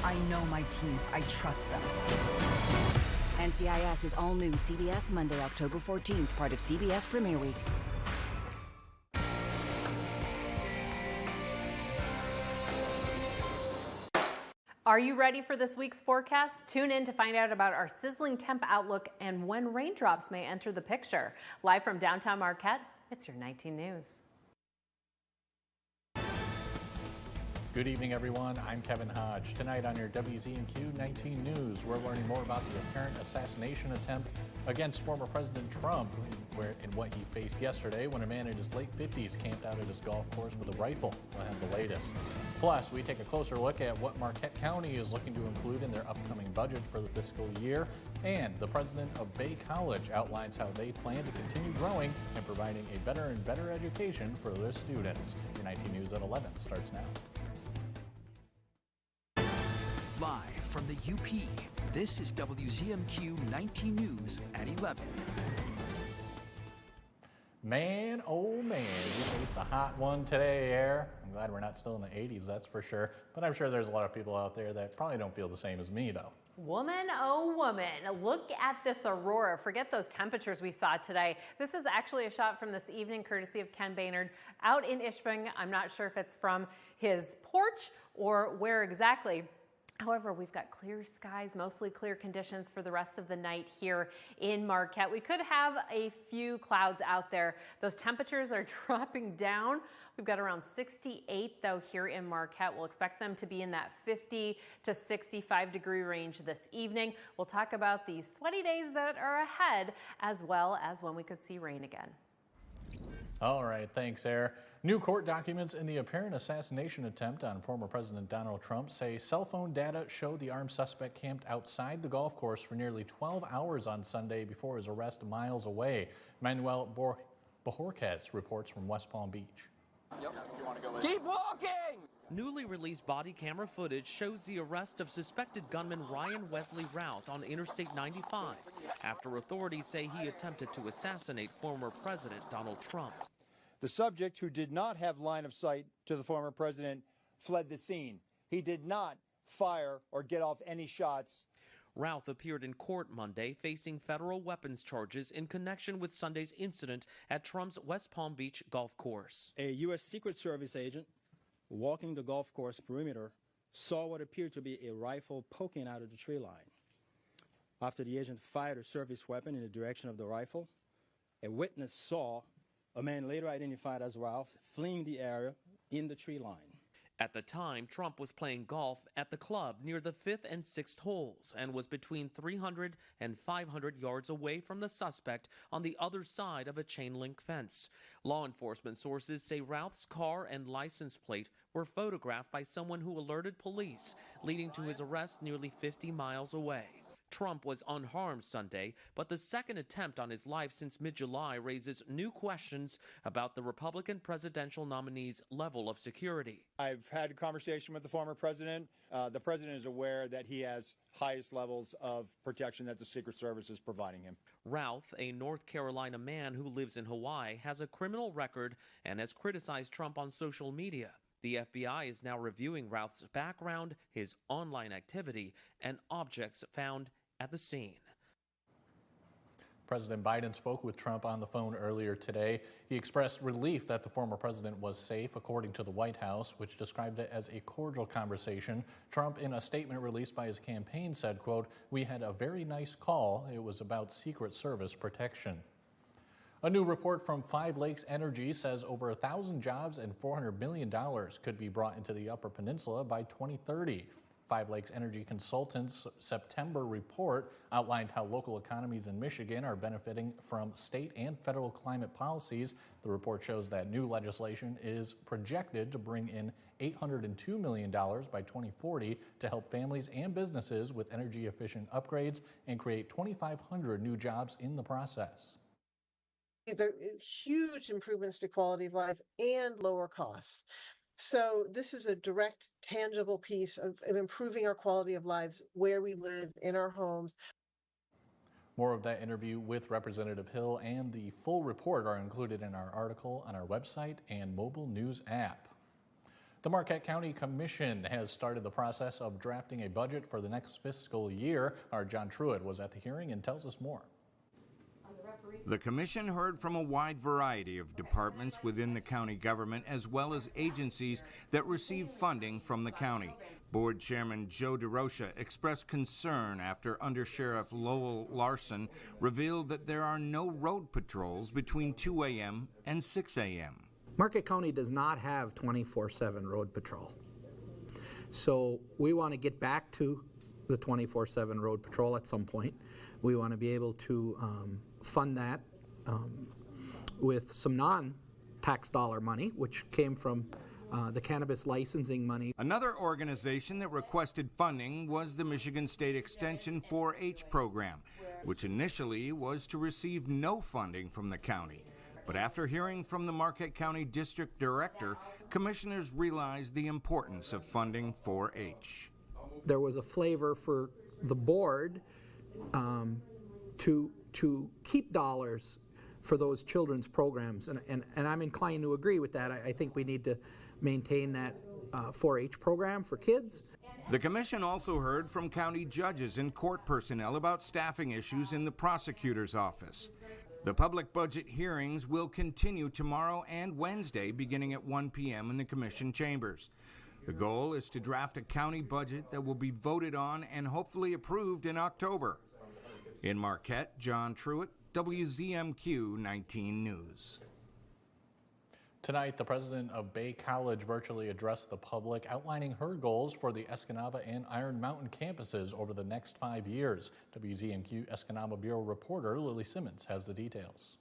I know my team. I trust them. NCIS is all new CBS Monday, October 14th, part of CBS Premiere Week. Are you ready for this week's forecast? Tune in to find out about our sizzling temp outlook and when raindrops may enter the picture. Live from downtown Marquette, it's your 19 News. Good evening, everyone. I'm Kevin Hodge. Tonight on your WZMQ 19 News, we're learning more about the apparent assassination attempt against former President Trump in what he faced yesterday when a man in his late 50s camped out at his golf course with a rifle. We'll have the latest. Plus, we take a closer look at what Marquette County is looking to include in their upcoming budget for the fiscal year. And the president of Bay College outlines how they plan to continue growing and providing a better and better education for their students. Your 19 News at 11 starts now. Live from the UP, this is WZMQ 19 News at 11. Man, oh man, you faced a hot one today, Air. I'm glad we're not still in the 80s, that's for sure. But I'm sure there's a lot of people out there that probably don't feel the same as me, though. Woman, oh woman, look at this aurora. Forget those temperatures we saw today. This is actually a shot from this evening, courtesy of Ken Baynard out in Ishpeming. I'm not sure if it's from his porch or where exactly. However, we've got clear skies, mostly clear conditions for the rest of the night here in Marquette. We could have a few clouds out there. Those temperatures are dropping down. We've got around 68 though here in Marquette. We'll expect them to be in that 50 to 65 degree range this evening. We'll talk about the sweaty days that are ahead, as well as when we could see rain again. All right, thanks, Air. New court documents in the apparent assassination attempt on former President Donald Trump say cell phone data show the armed suspect camped outside the golf course for nearly 12 hours on Sunday before his arrest miles away. Manuel Bojorquez reports from West Palm Beach. Yep. You want to go with Keep walking! Newly released body camera footage shows the arrest of suspected gunman Ryan Wesley Routh on Interstate 95 after authorities say he attempted to assassinate former President Donald Trump. The subject, who did not have line of sight to the former president, fled the scene. He did not fire or get off any shots. Routh appeared in court Monday facing federal weapons charges in connection with Sunday's incident at Trump's West Palm Beach golf course. A U.S. Secret Service agent walking the golf course perimeter saw what appeared to be a rifle poking out of the tree line. After the agent fired a service weapon in the direction of the rifle, a witness saw a man later identified as Ralph fleeing the area in the tree line. At the time, Trump was playing golf at the club near the 5th and 6th holes and was between 300 and 500 yards away from the suspect on the other side of a chain-link fence. Law enforcement sources say Ralph's car and license plate were photographed by someone who alerted police, leading to his arrest nearly 50 miles away. Trump was unharmed Sunday, but the second attempt on his life since mid-July raises new questions about the Republican presidential nominee's level of security. I've had a conversation with the former president. The president is aware that he has highest levels of protection that the Secret Service is providing him. Routh, a North Carolina man who lives in Hawaii, has a criminal record and has criticized Trump on social media. The FBI is now reviewing Routh's background, his online activity, and objects found at the scene. President Biden spoke with Trump on the phone earlier today. He expressed relief that the former president was safe, according to the White House, which described it as a cordial conversation. Trump, in a statement released by his campaign, said, quote, "We had a very nice call. It was about Secret Service protection." A new report from Five Lakes Energy says over 1,000 jobs and $400 million could be brought into the Upper Peninsula by 2030. Five Lakes Energy Consultants' September report outlined how local economies in Michigan are benefiting from state and federal climate policies. The report shows that new legislation is projected to bring in $802 million by 2040 to help families and businesses with energy-efficient upgrades and create 2,500 new jobs in the process. They're huge improvements to quality of life and lower costs. So this is a direct, tangible piece of improving our quality of lives where we live, in our homes. More of that interview with Representative Hill and the full report are included in our article on our website and mobile news app. The Marquette County Commission has started the process of drafting a budget for the next fiscal year. Our John Truitt was at the hearing and tells us more. The commission heard from a wide variety of departments within the county government as well as agencies that receive funding from the county. Board Chairman Joe DeRocha expressed concern after Undersheriff Lowell Larson revealed that there are no road patrols between 2 a.m. and 6 a.m. Marquette County does not have 24/7 road patrol. So we want to get back to the 24/7 road patrol at some point. We want to be able to fund that with some non-tax dollar money, which came from the cannabis licensing money. Another organization that requested funding was the Michigan State Extension 4-H program, which initially was to receive no funding from the county. But after hearing from the Marquette County District Director, commissioners realized the importance of funding 4-H. There was a flavor for the board to keep dollars for those children's programs, and I'm inclined to agree with that. I think we need to maintain that 4-H program for kids. The commission also heard from county judges and court personnel about staffing issues in the prosecutor's office. The public budget hearings will continue tomorrow and Wednesday beginning at 1 p.m. in the commission chambers. The goal is to draft a county budget that will be voted on and hopefully approved in October. In Marquette, John Truitt, WZMQ 19 News. Tonight, the president of Bay College virtually addressed the public, outlining her goals for the Escanaba and Iron Mountain campuses over the next 5 years. WZMQ Escanaba Bureau reporter Lily Simmons has the details.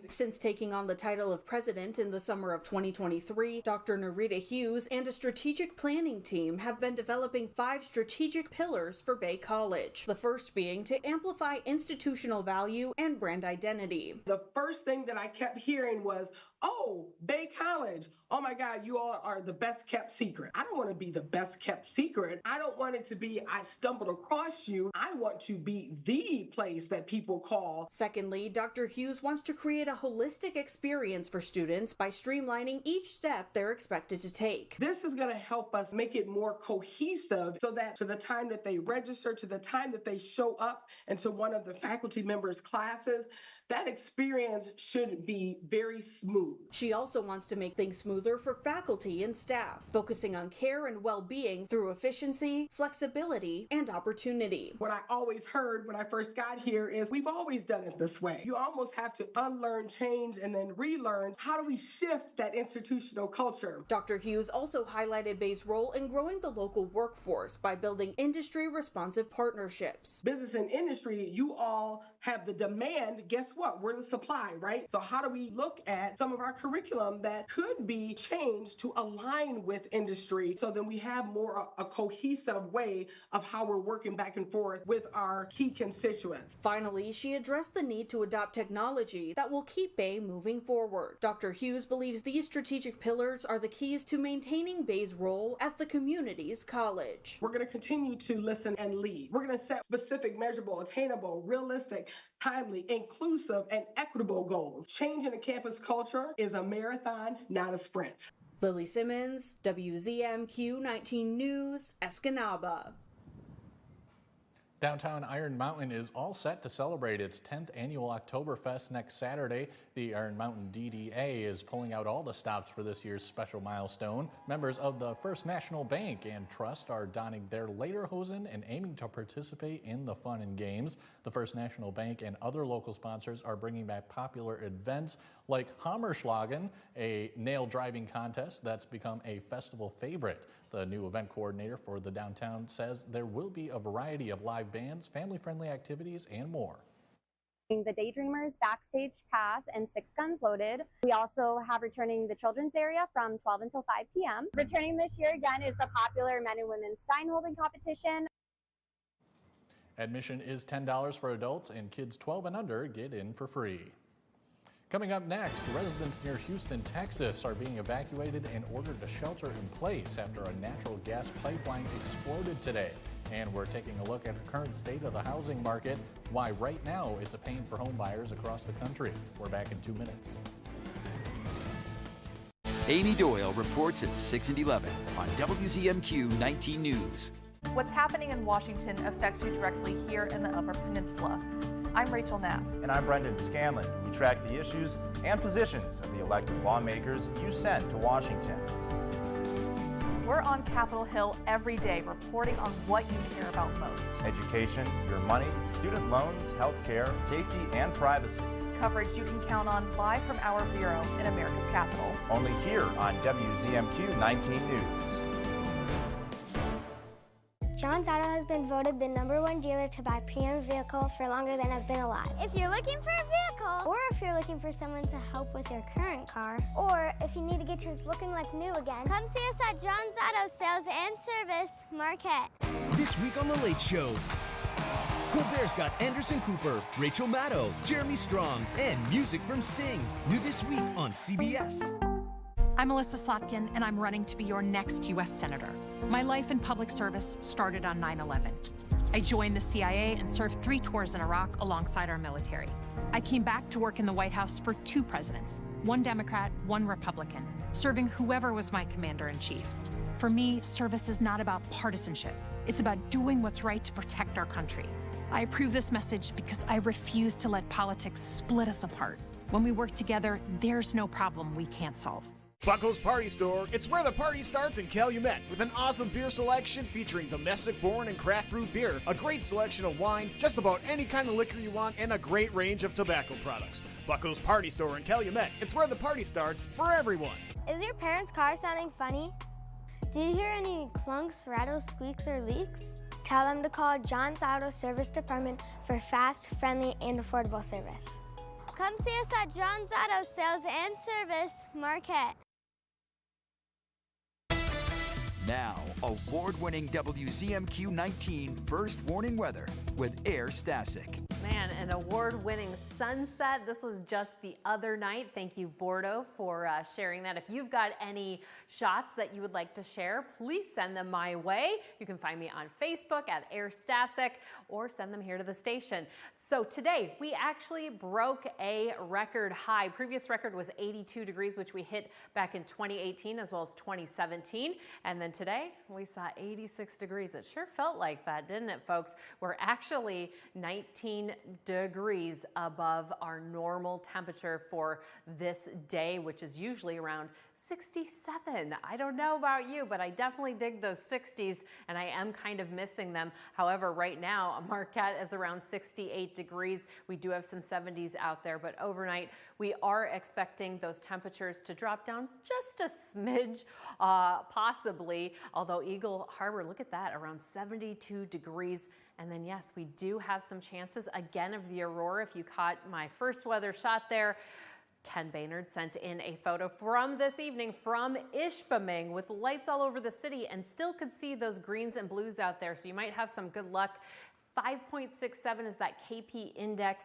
Since taking on the title of president in the summer of 2023, Dr. Narita Hughes and a strategic planning team have been developing 5 strategic pillars for Bay College. The first being to amplify institutional value and brand identity. The first thing that I kept hearing was, oh, Bay College, oh my God, you all are the best kept secret. I don't want to be the best kept secret. I don't want it to be, I stumbled across you. I want to be the place that people call. Secondly, Dr. Hughes wants to create a holistic experience for students by streamlining each step they're expected to take. This is going to help us make it more cohesive so that to the time that they register, to the time that they show up into one of the faculty members' classes, that experience should be very smooth. She also wants to make things smoother for faculty and staff, focusing on care and well-being through efficiency, flexibility, and opportunity. What I always heard when I first got here is we've always done it this way. You almost have to unlearn, change, and then relearn. How do we shift that institutional culture? Dr. Hughes also highlighted Bay's role in growing the local workforce by building industry-responsive partnerships. Business and industry, you all have the demand. Guess what? We're the supply, right? So how do we look at some of our curriculum that could be changed to align with industry so then we have more a cohesive way of how we're working back and forth with our key constituents. Finally, she addressed the need to adopt technology that will keep Bay moving forward. Dr. Hughes believes these strategic pillars are the keys to maintaining Bay's role as the community's college. We're going to continue to listen and lead. We're going to set specific, measurable, attainable, realistic, timely, inclusive, and equitable goals. Changing the campus culture is a marathon, not a sprint. Lily Simmons, WZMQ 19 News, Escanaba. Downtown Iron Mountain is all set to celebrate its 10th annual Oktoberfest next Saturday. The Iron Mountain DDA is pulling out all the stops for this year's special milestone. Members of the First National Bank and Trust are donning their lederhosen and aiming to participate in the fun and games. The First National Bank and other local sponsors are bringing back popular events like Hammerschlagen, a nail driving contest that's become a festival favorite. The new event coordinator for the downtown says there will be a variety of live bands, family-friendly activities, and more. The Daydreamers Backstage Pass and 6 Guns Loaded. We also have returning the children's area from 12 until 5 p.m. Returning this year again is the popular men and women stein holding competition. Admission is $10 for adults, and kids 12 and under get in for free. Coming up next, residents near Houston, Texas are being evacuated and ordered to shelter in place after a natural gas pipeline exploded today. And we're taking a look at the current state of the housing market, why right now it's a pain for home buyers across the country. We're back in 2 minutes. Amy Doyle reports at 6 and 11 on WZMQ 19 News. What's happening in Washington affects you directly here in the Upper Peninsula. I'm Rachel Knapp. And I'm Brendan Scanlon. We track the issues and positions of the elected lawmakers you send to Washington. We're on Capitol Hill every day reporting on what you care about most. Education, your money, student loans, healthcare, safety, and privacy. Coverage you can count on live from our bureau in America's capital. Only here on WZMQ 19 News. John's Auto has been voted the #1 dealer to buy pre-owned vehicle for longer than I've been alive. If you're looking for a vehicle, Or if you're looking for someone to help with your current car, or if you need to get yours looking like new again, come see us at John's Auto Sales and Service, Marquette. This week on The Late Show, Colbert's got Anderson Cooper, Rachel Maddow, Jeremy Strong, and music from Sting. New this week on CBS. I'm Melissa Slotkin, and I'm running to be your next U.S. Senator. My life in public service started on 9/11. I joined the CIA and served 3 tours in Iraq alongside our military. I came back to work in the White House for 2 presidents, 1 Democrat, 1 Republican, serving whoever was my commander-in-chief. For me, service is not about partisanship. It's about doing what's right to protect our country. I approve this message because I refuse to let politics split us apart. When we work together, there's no problem we can't solve. Buckles Party Store. It's where the party starts in Calumet with an awesome beer selection featuring domestic, foreign, and craft brewed beer, a great selection of wine, just about any kind of liquor you want, and a great range of tobacco products. Buckles Party Store in Calumet. It's where the party starts for everyone. Is your parents' car sounding funny? Do you hear any clunks, rattles, squeaks, or leaks? tell them to call John's Auto Service Department for fast, friendly, and affordable service. Come see us at John's Auto Sales and Service, Marquette. Now, award-winning WZMQ 19 First Warning Weather with Air Stasic. Man, an award-winning sunset. This was just the other night. Thank you, Bordeaux, for sharing that. If you've got any shots that you would like to share, please send them my way. You can find me on Facebook at Air Stasic or send them here to the station. So today, we actually broke a record high. Previous record was 82 degrees, which we hit back in 2018 as well as 2017. And then today, we saw 86 degrees. It sure felt like that, didn't it, folks? We're actually 19 degrees above our normal temperature for this day, which is usually around 67. I don't know about you, but I definitely dig those 60s, and I am kind of missing them. However, right now, Marquette is around 68 degrees. We do have some 70s out there, but overnight, we are expecting those temperatures to drop down just a smidge, possibly, although Eagle Harbor, look at that, around 72 degrees. And then, yes, we do have some chances, again, of the aurora. If you caught my first weather shot there, Ken Baynard sent in a photo from this evening from Ishpeming with lights all over the city and still could see those greens and blues out there. So you might have some good luck. 5.67 is that KP index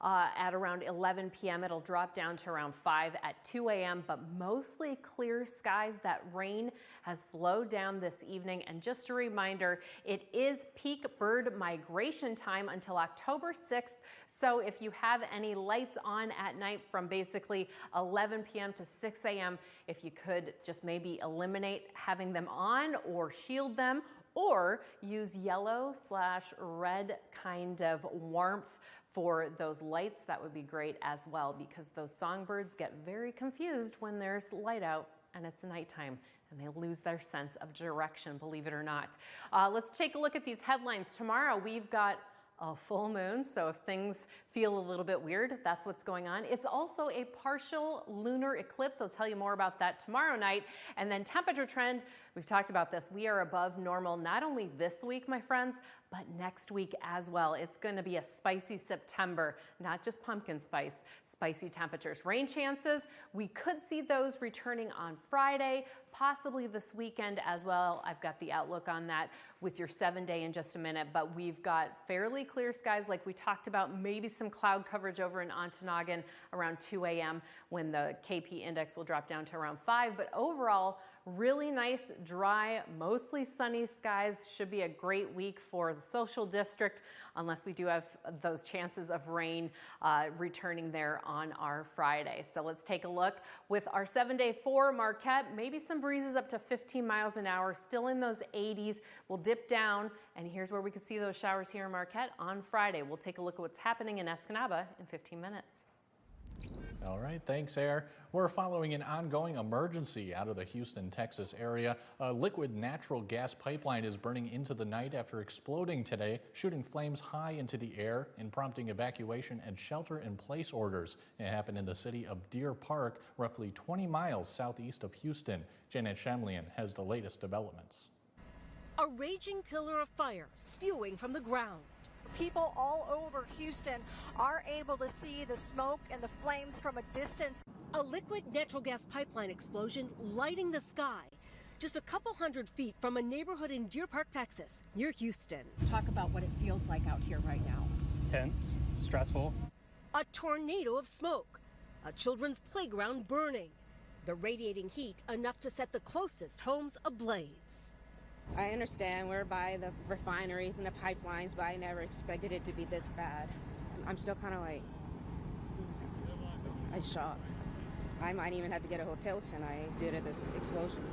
at around 11 p.m. It'll drop down to around 5 at 2 a.m., but mostly clear skies. That rain has slowed down this evening. And just a reminder, it is peak bird migration time until October 6th. So if you have any lights on at night from basically 11 p.m. to 6 a.m., if you could just maybe eliminate having them on or shield them, or use yellow/red kind of warmth for those lights, that would be great as well, because those songbirds get very confused when there's light out and it's nighttime, and they lose their sense of direction, believe it or not. Let's take a look at these headlines. Tomorrow we've got a full moon, so if things feel a little bit weird, that's what's going on. It's also a partial lunar eclipse. I'll tell you more about that tomorrow night. And then temperature trend, we've talked about this. We are above normal not only this week, my friends, but next week as well. It's going to be a spicy September, not just pumpkin spice, spicy temperatures. Rain chances, we could see those returning on Friday, possibly this weekend as well. I've got the outlook on that with your 7-day in just a minute, but we've got fairly clear skies like we talked about, maybe some cloud coverage over in Ontonagon around 2 a.m. when the KP index will drop down to around 5, but overall, Really nice, dry, mostly sunny skies. Should be a great week for the social district, unless we do have those chances of rain returning there on our Friday. So let's take a look with our 7-day for Marquette. Maybe some breezes up to 15 miles an hour, still in those 80s. We'll dip down, and here's where we can see those showers here in Marquette on Friday. We'll take a look at what's happening in Escanaba in 15 minutes. All right, thanks, Air. We're following an ongoing emergency out of the Houston, Texas area. A liquid natural gas pipeline is burning into the night after exploding today, shooting flames high into the air and prompting evacuation and shelter-in-place orders. It happened in the city of Deer Park, roughly 20 miles southeast of Houston. Janet Shamlian has the latest developments. A raging pillar of fire spewing from the ground. People all over Houston are able to see the smoke and the flames from a distance. A liquid natural gas pipeline explosion lighting the sky just a couple hundred feet from a neighborhood in Deer Park, Texas, near Houston. Talk about what it feels like out here right now. Tense, stressful. A tornado of smoke, a children's playground burning, the radiating heat enough to set the closest homes ablaze. I understand we're by the refineries and the pipelines, but I never expected it to be this bad. I'm still kind of like, I'm shocked. I might even have to get a hotel tonight due to this explosion.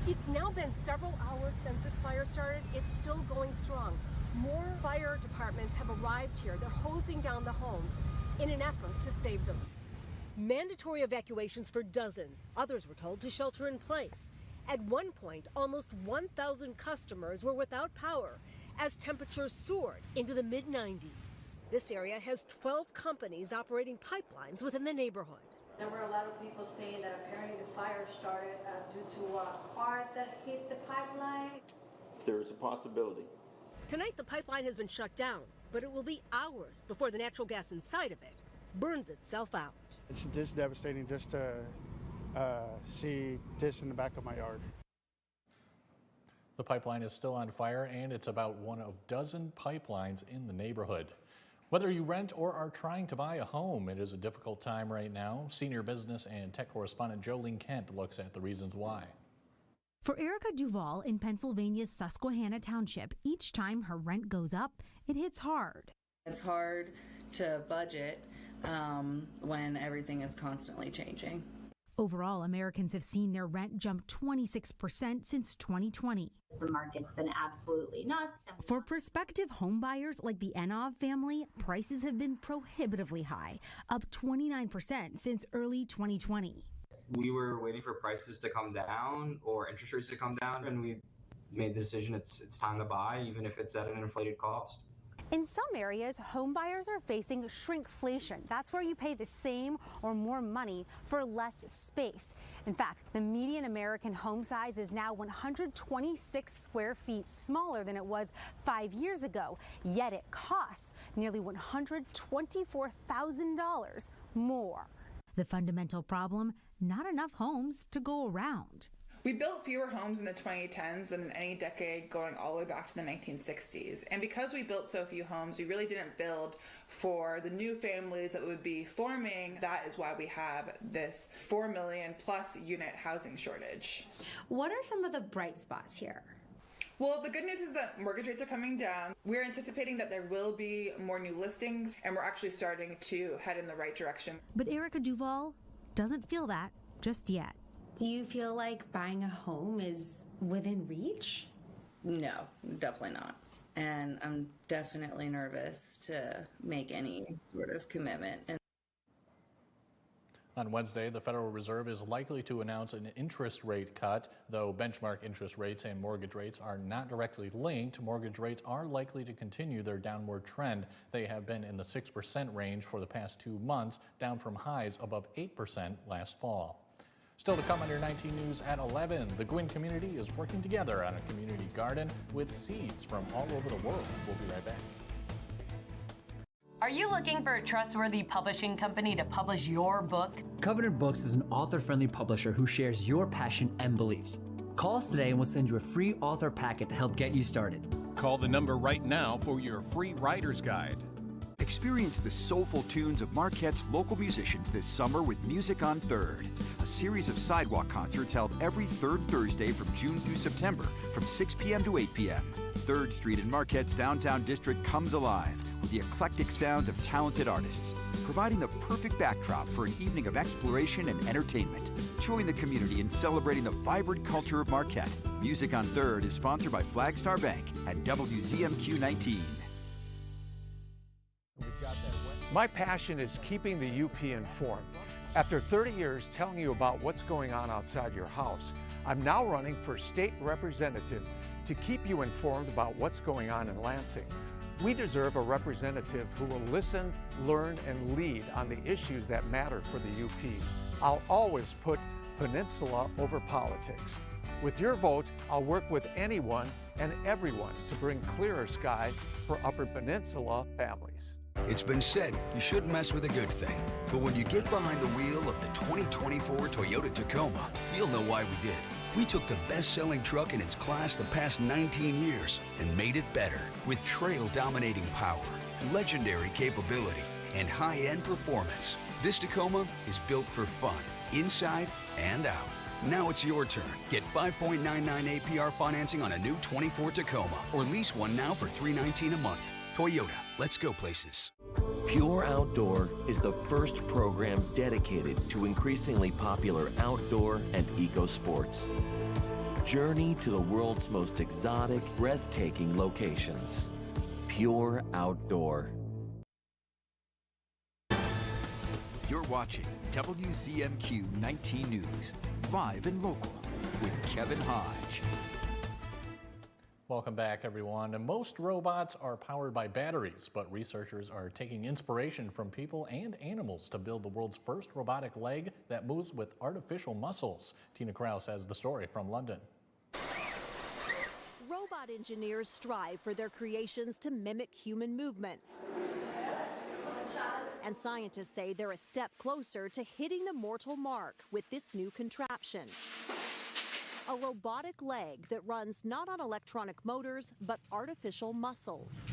It's now been several hours since this fire started. It's still going strong. More fire departments have arrived here. They're hosing down the homes in an effort to save them. Mandatory evacuations for dozens. Others were told to shelter in place. At one point, almost 1,000 customers were without power as temperatures soared into the mid-90s. This area has 12 companies operating pipelines within the neighborhood. There were a lot of people saying that apparently the fire started due to a car that hit the pipeline. There is a possibility. Tonight, the pipeline has been shut down, but it will be hours before the natural gas inside of it burns itself out. It's just devastating just to see this in the back of my yard. The pipeline is still on fire, and it's about one of a dozen pipelines in the neighborhood. Whether you rent or are trying to buy a home, it is a difficult time right now. Senior business and tech correspondent Jolene Kent looks at the reasons why. For Erica Duvall in Pennsylvania's Susquehanna Township, each time her rent goes up, it hits hard. It's hard to budget when everything is constantly changing. Overall, Americans have seen their rent jump 26% since 2020. The market's been absolutely nuts. For prospective home buyers like the Enov family, prices have been prohibitively high, up 29% since early 2020. We were waiting for prices to come down or interest rates to come down, and we made the decision it's time to buy, even if it's at an inflated cost. In some areas, home buyers are facing shrinkflation. That's where you pay the same or more money for less space. In fact, the median American home size is now 126 square feet smaller than it was 5 years ago, yet it costs nearly $124,000 more. The fundamental problem, not enough homes to go around. We built fewer homes in the 2010s than in any decade going all the way back to the 1960s. And because we built so few homes, we really didn't build for the new families that would be forming. That is why we have this 4 million plus unit housing shortage. What are some of the bright spots here? Well, the good news is that mortgage rates are coming down. We're anticipating that there will be more new listings, and we're actually starting to head in the right direction. But Erica Duvall doesn't feel that just yet. Do you feel like buying a home is within reach? No, definitely not. And I'm definitely nervous to make any sort of commitment. On Wednesday, the Federal Reserve is likely to announce an interest rate cut. Though benchmark interest rates and mortgage rates are not directly linked, mortgage rates are likely to continue their downward trend. They have been in the 6% range for the past 2 months, down from highs above 8% last fall. Still to come on your 19 News at 11, the Gwynn community is working together on a community garden with seeds from all over the world. We'll be right back. Are you looking for a trustworthy publishing company to publish your book? Covenant Books is an author-friendly publisher who shares your passion and beliefs. Call us today and we'll send you a free author packet to help get you started. Call the number right now for your free writer's guide. Experience the soulful tunes of Marquette's local musicians this summer with Music on 3rd, a series of sidewalk concerts held every third Thursday from June through September from 6 p.m. to 8 p.m. 3rd Street in Marquette's downtown district comes alive with the eclectic sounds of talented artists, providing the perfect backdrop for an evening of exploration and entertainment. Join the community in celebrating the vibrant culture of Marquette. Music on 3rd is sponsored by Flagstar Bank and WZMQ 19. My passion is keeping the UP informed. After 30 years telling you about what's going on outside your house, I'm now running for state representative to keep you informed about what's going on in Lansing. We deserve a representative who will listen, learn, and lead on the issues that matter for the UP. I'll always put Peninsula over politics. With your vote, I'll work with anyone and everyone to bring clearer skies for Upper Peninsula families. It's been said you shouldn't mess with a good thing, but when you get behind the wheel of the 2024 Toyota Tacoma, you'll know why we did. We took the best-selling truck in its class the past 19 years and made it better with trail-dominating power, legendary capability, and high-end performance. This Tacoma is built for fun, inside and out. Now it's your turn. Get 5.99 APR financing on a new 24 Tacoma, or lease one now for $319 a month. Toyota, let's go places. Pure Outdoor is the first program dedicated to increasingly popular outdoor and eco sports. Journey to the world's most exotic, breathtaking locations. Pure Outdoor. You're watching WZMQ 19 News, live and local, with Kevin Hodge. Welcome back, everyone. And most robots are powered by batteries, but researchers are taking inspiration from people and animals to build the world's first robotic leg that moves with artificial muscles. Tina Kraus has the story from London. Robot engineers strive for their creations to mimic human movements. And scientists say they're a step closer to hitting the mortal mark with this new contraption. A robotic leg that runs not on electronic motors, but artificial muscles.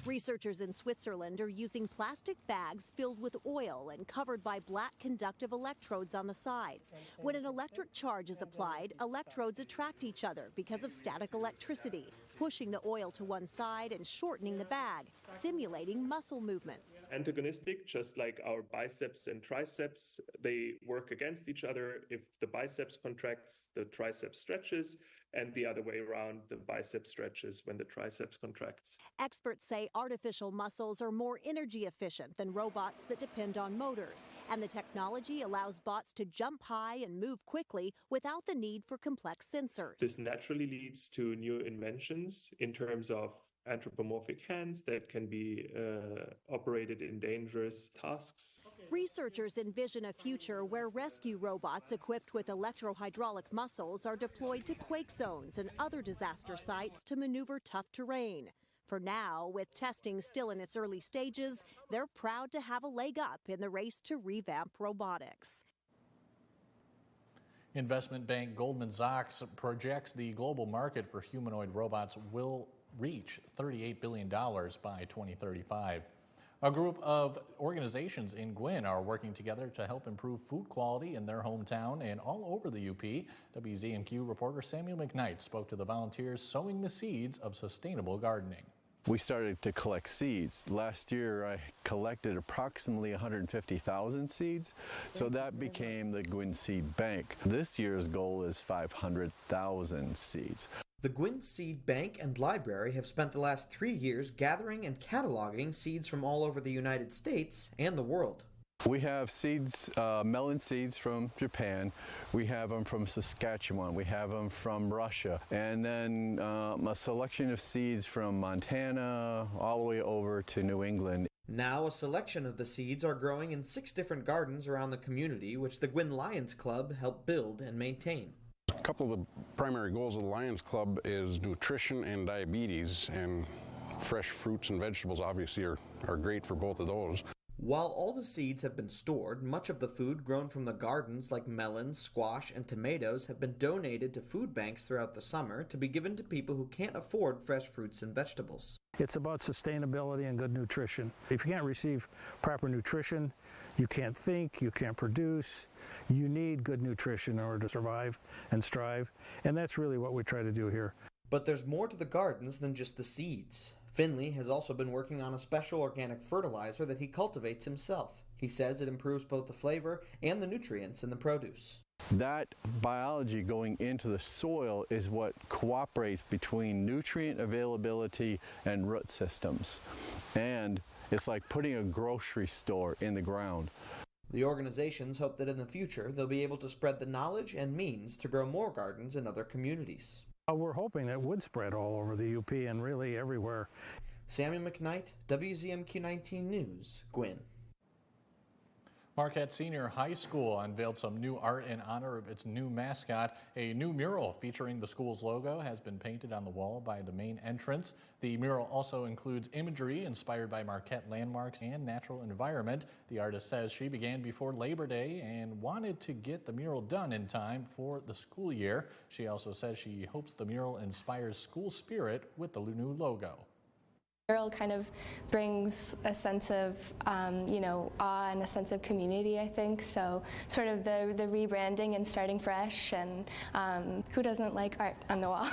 Researchers in Switzerland are using plastic bags filled with oil and covered by black conductive electrodes on the sides. When an electric charge is applied, electrodes attract each other because of static electricity, pushing the oil to one side and shortening the bag, simulating muscle movements. Antagonistic, just like our biceps and triceps, they work against each other. If the biceps contracts, the triceps stretches, and the other way around, the bicep stretches when the triceps contracts. Experts say artificial muscles are more energy efficient than robots that depend on motors, and the technology allows bots to jump high and move quickly without the need for complex sensors. This naturally leads to new inventions in terms of anthropomorphic hands that can be operated in dangerous tasks. Researchers envision a future where rescue robots equipped with electrohydraulic muscles are deployed to quake zones and other disaster sites to maneuver tough terrain. For now, with testing still in its early stages, they're proud to have a leg up in the race to revamp robotics. Investment bank Goldman Sachs projects the global market for humanoid robots will reach $38 billion by 2035. A group of organizations in Gwyn are working together to help improve food quality in their hometown and all over the UP. WZMQ reporter Samuel McKnight spoke to the volunteers sowing the seeds of sustainable gardening. We started to collect seeds. Last year I collected approximately 150,000 seeds, so that became the Gwyn Seed Bank. This year's goal is 500,000 seeds. The Gwyn Seed Bank and Library have spent the last 3 years gathering and cataloging seeds from all over the United States and the world. We have seeds, melon seeds from Japan, we have them from Saskatchewan, we have them from Russia, and then a selection of seeds from Montana all the way over to New England. Now a selection of the seeds are growing in 6 different gardens around the community, which the Gwyn Lions Club helped build and maintain. A couple of the primary goals of the Lions Club is nutrition and diabetes, and fresh fruits and vegetables obviously are great for both of those. While all the seeds have been stored, much of the food grown from the gardens like melons, squash, and tomatoes have been donated to food banks throughout the summer to be given to people who can't afford fresh fruits and vegetables. It's about sustainability and good nutrition. If you can't receive proper nutrition, you can't think, you can't produce. You need good nutrition in order to survive and strive, and that's really what we try to do here. But there's more to the gardens than just the seeds. Finley has also been working on a special organic fertilizer that he cultivates himself. He says it improves both the flavor and the nutrients in the produce. That biology going into the soil is what cooperates between nutrient availability and root systems. And it's like putting a grocery store in the ground. The organizations hope that in the future they'll be able to spread the knowledge and means to grow more gardens in other communities. We're hoping that would spread all over the UP and really everywhere. Sammy McKnight, WZMQ 19 News, Gwynn. Marquette Senior High School unveiled some new art in honor of its new mascot. A new mural featuring the school's logo has been painted on the wall by the main entrance. The mural also includes imagery inspired by Marquette landmarks and natural environment. The artist says she began before Labor Day and wanted to get the mural done in time for the school year. She also says she hopes the mural inspires school spirit with the new logo. The mural kind of brings a sense of, awe and a sense of community, I think. So sort of the rebranding and starting fresh, and who doesn't like art on the wall?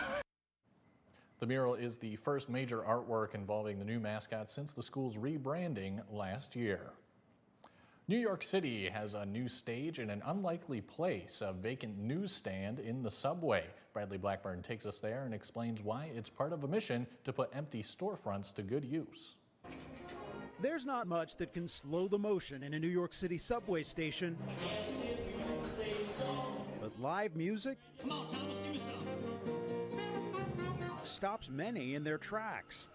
The mural is the first major artwork involving the new mascot since the school's rebranding last year. New York City has a new stage in an unlikely place, a vacant newsstand in the subway. Bradley Blackburn takes us there and explains why it's part of a mission to put empty storefronts to good use. There's not much that can slow the motion in a New York City subway station, but live music stops many in their tracks.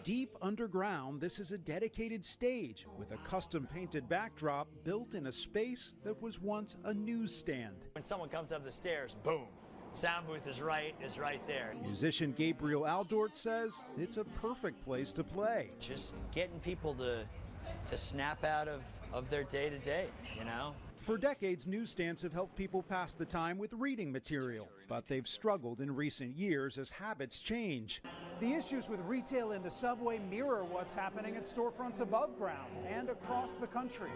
Deep underground, this is a dedicated stage with a custom painted backdrop built in a space that was once a newsstand. When someone comes up the stairs, boom, sound booth is right there. Musician Gabriel Aldort says it's a perfect place to play. Just getting people to snap out of their day-to-day, you know? For decades, newsstands have helped people pass the time with reading material, but they've struggled in recent years as habits change. The issues with retail in the subway mirror what's happening at storefronts above ground and across the country.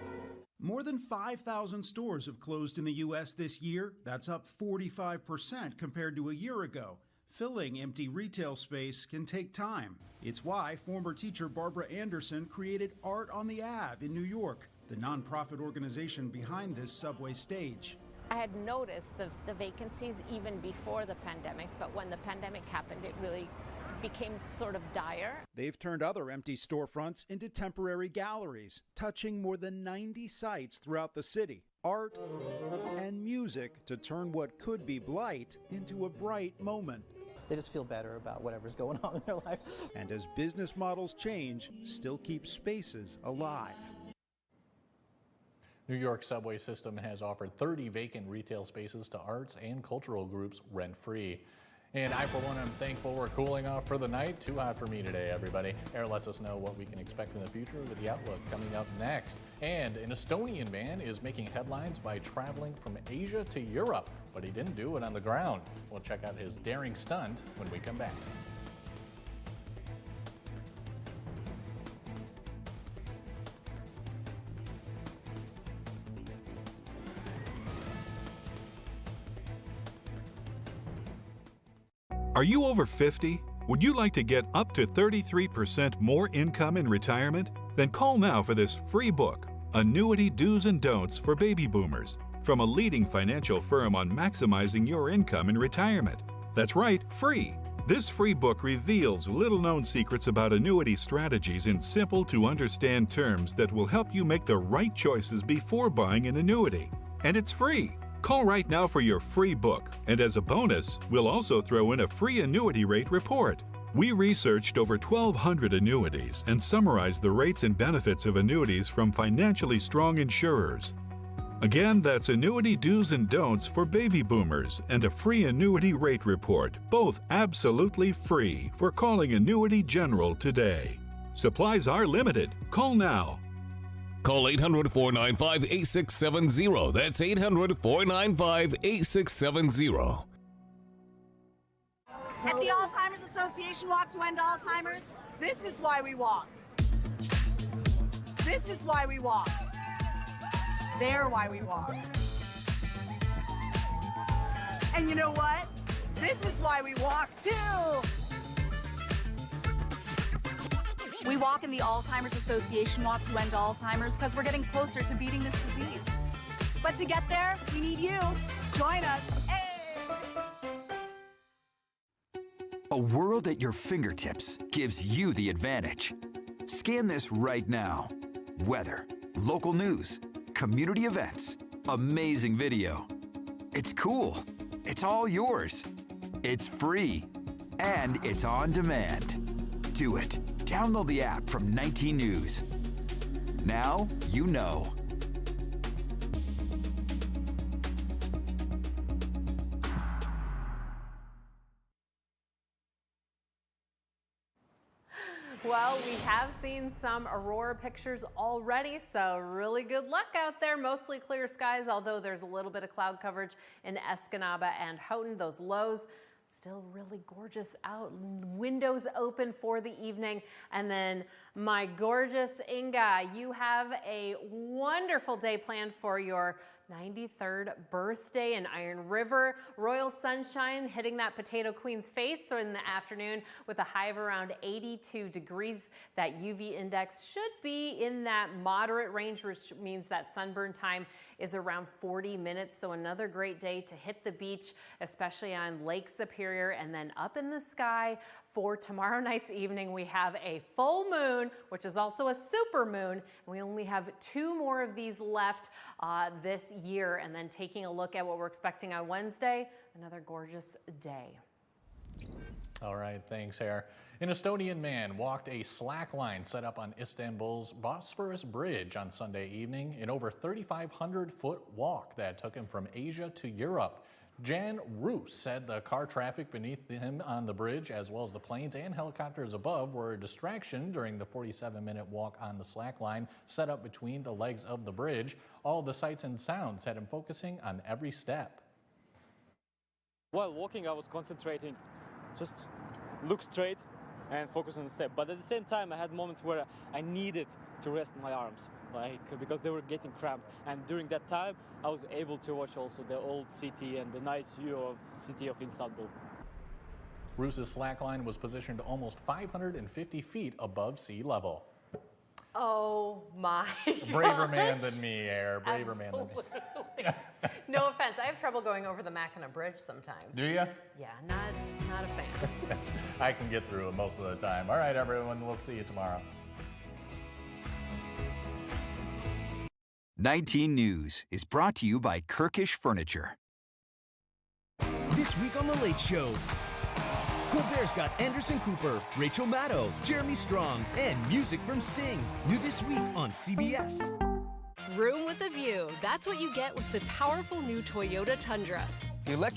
More than 5,000 stores have closed in the U.S. this year. That's up 45% compared to a year ago. Filling empty retail space can take time. It's why former teacher Barbara Anderson created Art on the Ave in New York, the nonprofit organization behind this subway stage. I had noticed the vacancies even before the pandemic, but when the pandemic happened, it really became sort of dire. They've turned other empty storefronts into temporary galleries, touching more than 90 sites throughout the city. Art and music to turn what could be blight into a bright moment. They just feel better about whatever's going on in their life. And as business models change, still keep spaces alive. New York subway system has offered 30 vacant retail spaces to arts and cultural groups rent-free. And I, for one, am thankful we're cooling off for the night. Too hot for me today, everybody. Air lets us know what we can expect in the future with the outlook coming up next. And an Estonian man is making headlines by traveling from Asia to Europe, but he didn't do it on the ground. We'll check out his daring stunt when we come back. Are you over 50? Would you like to get up to 33% more income in retirement? Then call now for this free book, Annuity Do's and Don'ts for Baby Boomers, from a leading financial firm on maximizing your income in retirement. That's right, free. This free book reveals little-known secrets about annuity strategies in simple-to-understand terms that will help you make the right choices before buying an annuity. And it's free. Call right now for your free book, and as a bonus, we'll also throw in a free annuity rate report. We researched over 1,200 annuities and summarized the rates and benefits of annuities from financially strong insurers. Again, that's Annuity Do's and Don'ts for Baby Boomers and a free annuity rate report, both absolutely free for calling Annuity General today. Supplies are limited. Call now. Call 800-495-8670. That's 800-495-8670. At the Alzheimer's Association Walk to End Alzheimer's, this is why we walk. This is why we walk. They're why we walk. And you know what? This is why we walk too. We walk in the Alzheimer's Association Walk to End Alzheimer's because we're getting closer to beating this disease. But to get there, we need you. Join us. Hey! A world at your fingertips gives you the advantage. Scan this right now. Weather, local news, community events, amazing video. It's cool. It's all yours. It's free. And it's on demand. Do it. Download the app from 19 News. Now you know. Well, we have seen some aurora pictures already, so really good luck out there. Mostly clear skies, although there's a little bit of cloud coverage in Escanaba and Houghton. Those lows still really gorgeous out. Windows open for the evening. And then my gorgeous Inga, you have a wonderful day planned for your 93rd birthday in Iron River. Royal sunshine hitting that Potato Queen's face in the afternoon with a high of around 82 degrees. That UV index should be in that moderate range, which means that sunburn time is around 40 minutes. So another great day to hit the beach, especially on Lake Superior. And then up in the sky for tomorrow night's evening, we have a full moon, which is also a super moon. And we only have 2 more of these left this year. And then taking a look at what we're expecting on Wednesday, another gorgeous day. All right, thanks, Hare. An Estonian man walked a slack line set up on Istanbul's Bosphorus Bridge on Sunday evening, an over 3,500-foot walk that took him from Asia to Europe. Jan Roos said the car traffic beneath him on the bridge, as well as the planes and helicopters above, were a distraction during the 47-minute walk on the slack line set up between the legs of the bridge. All the sights and sounds had him focusing on every step. While walking, I was concentrating, just look straight and focus on the step. But at the same time, I had moments where I needed to rest my arms, because they were getting cramped. And during that time, I was able to watch also the old city and the nice view of city of Istanbul. Roos's slack line was positioned almost 550 feet above sea level. Oh my Braver gosh. man than me, Hare. Braver man than me. No offense, I have trouble going over the Mackinac Bridge sometimes. Do you? Yeah, not a fan. I can get through it most of the time. All right, everyone, we'll see you tomorrow. 19 News is brought to you by Kirkish Furniture. This week on The Late Show, Colbert's got Anderson Cooper, Rachel Maddow, Jeremy Strong, and music from Sting. New this week on CBS. Room with a view. That's what you get with the powerful new Toyota Tundra. The